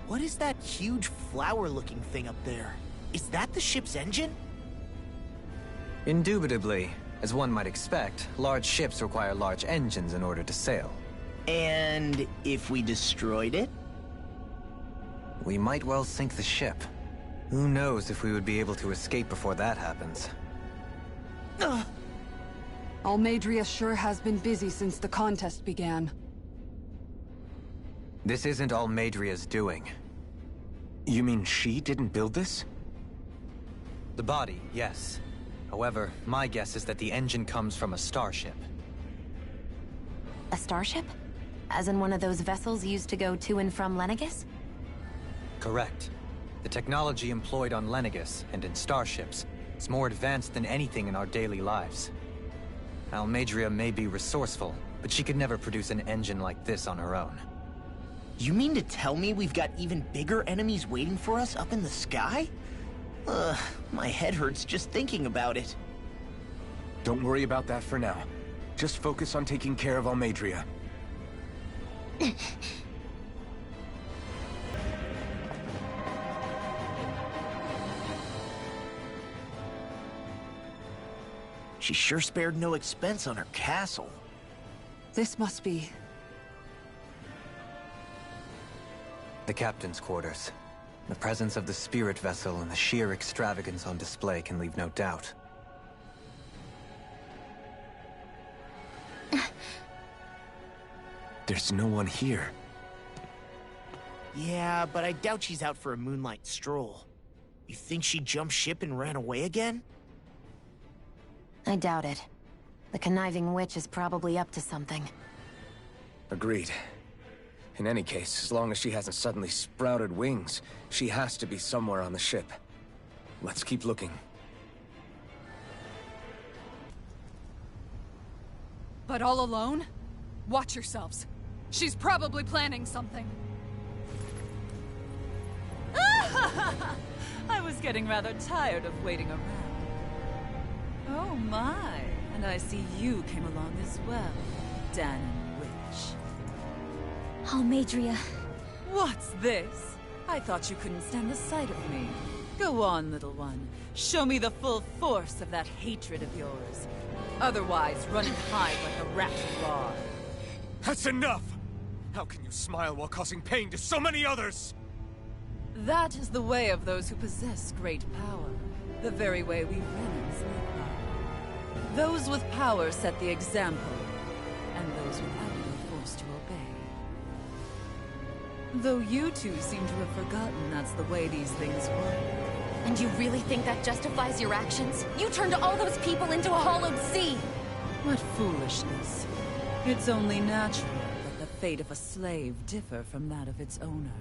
What is that huge flower-looking thing up there? Is that the ship's engine? Indubitably. As one might expect, large ships require large engines in order to sail. And if we destroyed it? We might well sink the ship. Who knows if we would be able to escape before that happens. Almeidrea sure has been busy since the contest began. This isn't Almeidrea's doing. You mean she didn't build this? The body, yes. However, my guess is that the engine comes from a starship. A starship? As in one of those vessels used to go to and from Lenegis? Correct. The technology employed on Lenegis and in starships is more advanced than anything in our daily lives. Almeidrea may be resourceful, but she could never produce an engine like this on her own. You mean to tell me we've got even bigger enemies waiting for us up in the sky? My head hurts just thinking about it. Don't worry about that for now. Just focus on taking care of Almeidrea. She sure spared no expense on her castle. This must be... The captain's quarters. The presence of the spirit vessel and the sheer extravagance on display can leave no doubt. There's no one here. Yeah, but I doubt she's out for a moonlight stroll. You think she jumped ship and ran away again? I doubt it. The conniving witch is probably up to something. Agreed. In any case, as long as she hasn't suddenly sprouted wings, she has to be somewhere on the ship. Let's keep looking. But all alone? Watch yourselves. She's probably planning something. I was getting rather tired of waiting around. Oh my, and I see you came along as well, Dahnan Witch. Almeidrea. What's this? I thought you couldn't stand the sight of me. Go on, little one. Show me the full force of that hatred of yours. Otherwise, run and hide like a rat you are. That's enough! How can you smile while causing pain to so many others? That is the way of those who possess great power. The very way we Renans live by. Those with power set the example, and those without are forced to obey. Though you two seem to have forgotten that's the way these things work. And you really think that justifies your actions? You turned all those people into a hollowed sea! What foolishness. It's only natural that the fate of a slave differ from that of its owner.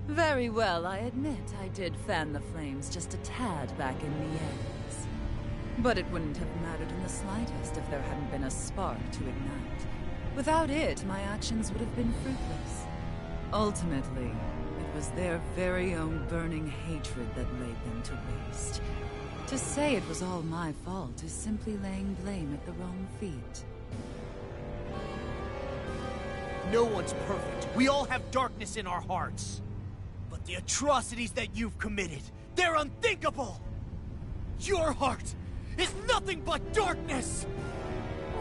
Very well, I admit I did fan the flames just a tad back in Miennes. But it wouldn't have mattered in the slightest if there hadn't been a spark to ignite. Without it, my actions would have been fruitless. Ultimately, it was their very own burning hatred that laid them to waste. To say it was all my fault is simply laying blame at the wrong feet. No one's perfect. We all have darkness in our hearts. But the atrocities that you've committed, they're unthinkable! Your heart is nothing but darkness!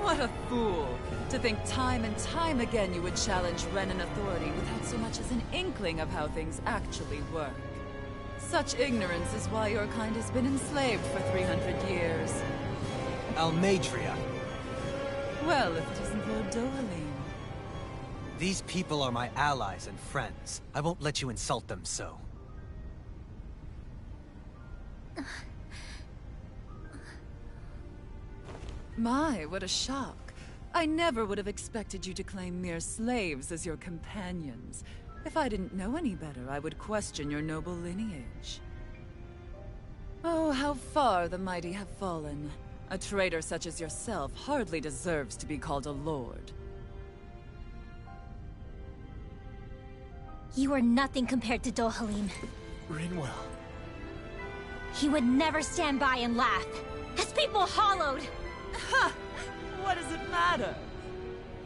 What a fool! To think time and time again you would challenge Renan authority without so much as an inkling of how things actually work. Such ignorance is why your kind has been enslaved for 300 years. Almeidrea! Well, if it isn't Lord Dohalim. These people are my allies and friends. I won't let you insult them so. My, what a shock. I never would have expected you to claim mere slaves as your companions. If I didn't know any better, I would question your noble lineage. Oh, how far the mighty have fallen. A traitor such as yourself hardly deserves to be called a lord. You are nothing compared to Dohalim. Rinwell. He would never stand by and laugh. His people hollowed! Ha! What does it matter?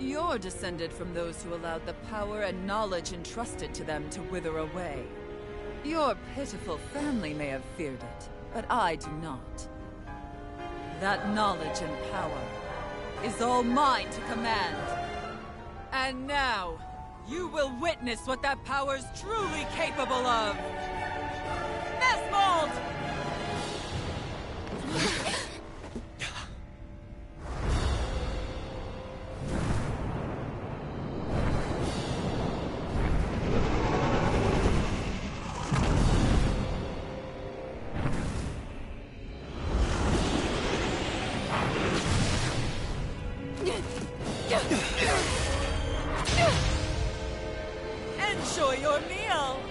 You're descended from those who allowed the power and knowledge entrusted to them to wither away. Your pitiful family may have feared it, but I do not. That knowledge and power is all mine to command. And now, you will witness what that power's truly capable of! Nesmold! Enjoy your meal!